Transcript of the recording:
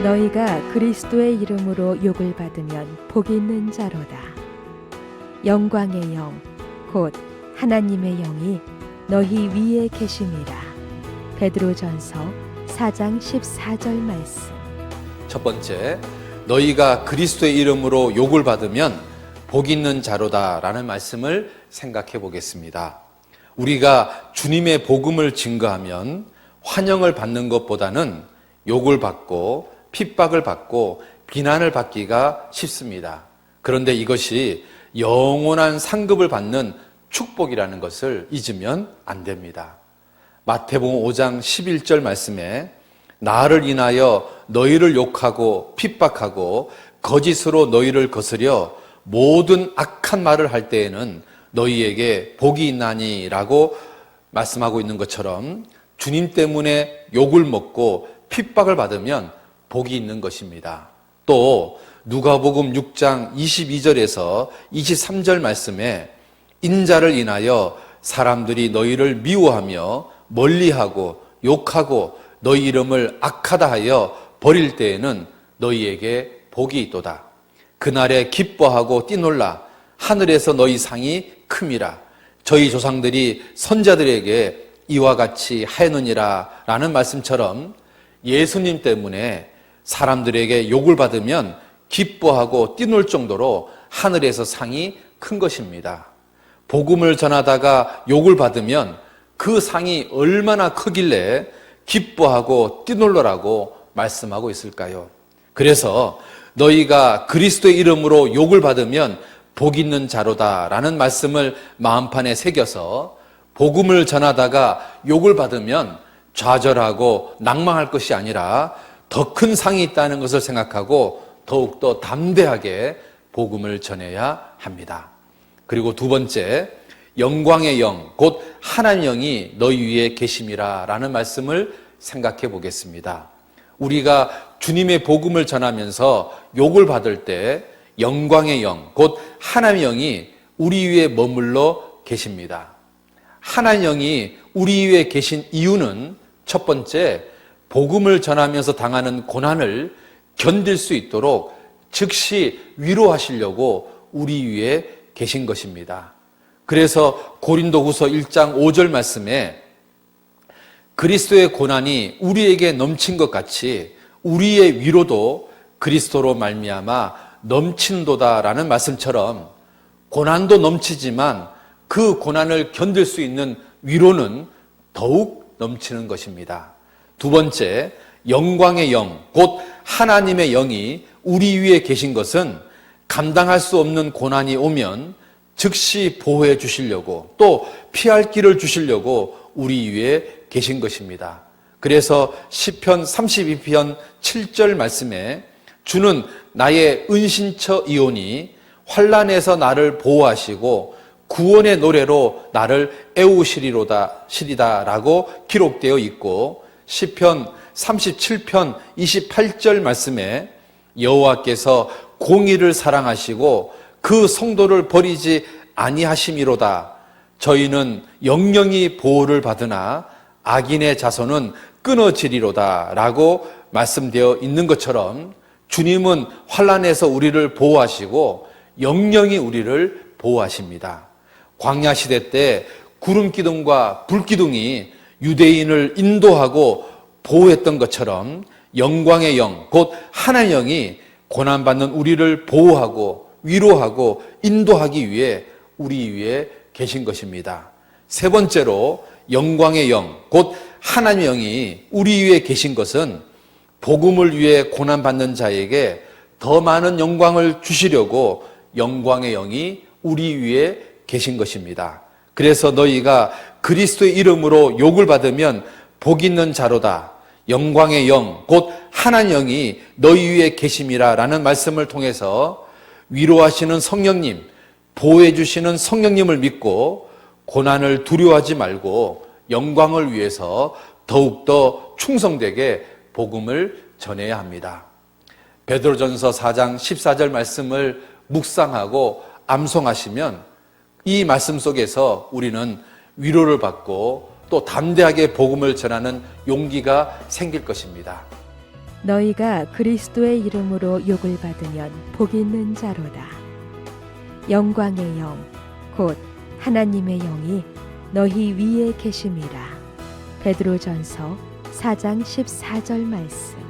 너희가 그리스도의 이름으로 욕을 받으면 복이 있는 자로다. 영광의 영, 곧 하나님의 영이 너희 위에 계심이라. 베드로전서 4장 14절 말씀. 첫 번째, 너희가 그리스도의 이름으로 욕을 받으면 복 있는 자로다 라는 말씀을 생각해 보겠습니다. 우리가 주님의 복음을 증거하면 환영을 받는 것보다는 욕을 받고 핍박을 받고 비난을 받기가 쉽습니다. 그런데 이것이 영원한 상급을 받는 축복이라는 것을 잊으면 안 됩니다. 마태복음 5장 11절 말씀에 나를 인하여 너희를 욕하고 핍박하고 거짓으로 너희를 거스려 모든 악한 말을 할 때에는 너희에게 복이 있나니 라고 말씀하고 있는 것처럼 주님 때문에 욕을 먹고 핍박을 받으면 복이 있는 것입니다. 또 누가복음 6장 22절에서 23절 말씀에 인자를 인하여 사람들이 너희를 미워하며 멀리하고 욕하고 너희 이름을 악하다 하여 버릴 때에는 너희에게 복이 있도다. 그날에 기뻐하고 뛰놀라. 하늘에서 너희 상이 큼이라. 저희 조상들이 선자들에게 이와 같이 하였느니라 라는 말씀처럼 예수님 때문에 사람들에게 욕을 받으면 기뻐하고 뛰놀 정도로 하늘에서 상이 큰 것입니다. 복음을 전하다가 욕을 받으면 그 상이 얼마나 크길래 기뻐하고 뛰놀라라고 말씀하고 있을까요? 그래서 너희가 그리스도의 이름으로 욕을 받으면 복 있는 자로다 라는 말씀을 마음판에 새겨서 복음을 전하다가 욕을 받으면 좌절하고 낭망할 것이 아니라 더 큰 상이 있다는 것을 생각하고 더욱더 담대하게 복음을 전해야 합니다. 그리고 두 번째, 영광의 영, 곧 하나님 영이 너희 위에 계심이라 라는 말씀을 생각해 보겠습니다. 우리가 주님의 복음을 전하면서 욕을 받을 때 영광의 영, 곧 하나님 영이 우리 위에 머물러 계십니다. 하나님 영이 우리 위에 계신 이유는 첫 번째, 복음을 전하면서 당하는 고난을 견딜 수 있도록 즉시 위로하시려고 우리 위에 계신 것입니다. 그래서 고린도후서 1장 5절 말씀에 그리스도의 고난이 우리에게 넘친 것 같이 우리의 위로도 그리스도로 말미암아 넘친도다라는 말씀처럼 고난도 넘치지만 그 고난을 견딜 수 있는 위로는 더욱 넘치는 것입니다. 두 번째, 영광의 영, 곧 하나님의 영이 우리 위에 계신 것은 감당할 수 없는 고난이 오면 즉시 보호해 주시려고 또 피할 길을 주시려고 우리 위에 계신 것입니다. 그래서 시편 32편 7절 말씀에 주는 나의 은신처 이오니 환난에서 나를 보호하시고 구원의 노래로 나를 애우시리다라고 기록되어 있고 시편 37편 28절 말씀에 여호와께서 공의를 사랑하시고 그 성도를 버리지 아니하심이로다. 저희는 영영이 보호를 받으나 악인의 자손은 끊어지리로다 라고 말씀되어 있는 것처럼 주님은 환난에서 우리를 보호하시고 영영이 우리를 보호하십니다. 광야 시대 때 구름 기둥과 불 기둥이 유대인을 인도하고 보호했던 것처럼 영광의 영, 곧 하나님의 영이 고난받는 우리를 보호하고 위로하고 인도하기 위해 우리 위에 계신 것입니다. 세 번째로 영광의 영, 곧 하나님의 영이 우리 위에 계신 것은 복음을 위해 고난받는 자에게 더 많은 영광을 주시려고 영광의 영이 우리 위에 계신 것입니다. 그래서 너희가 그리스도의 이름으로 욕을 받으면 복 있는 자로다. 영광의 영, 곧 하나님 영이 너희 위에 계심이라 라는 말씀을 통해서 위로하시는 성령님, 보호해 주시는 성령님을 믿고 고난을 두려워하지 말고 영광을 위해서 더욱더 충성되게 복음을 전해야 합니다. 베드로전서 4장 14절 말씀을 묵상하고 암송하시면 이 말씀 속에서 우리는 위로를 받고 또 담대하게 복음을 전하는 용기가 생길 것입니다. 너희가 그리스도의 이름으로 욕을 받으면 복이 있는 자로다. 영광의 영, 곧 하나님의 영이 너희 위에 계심이라. 베드로전서 4장 14절 말씀.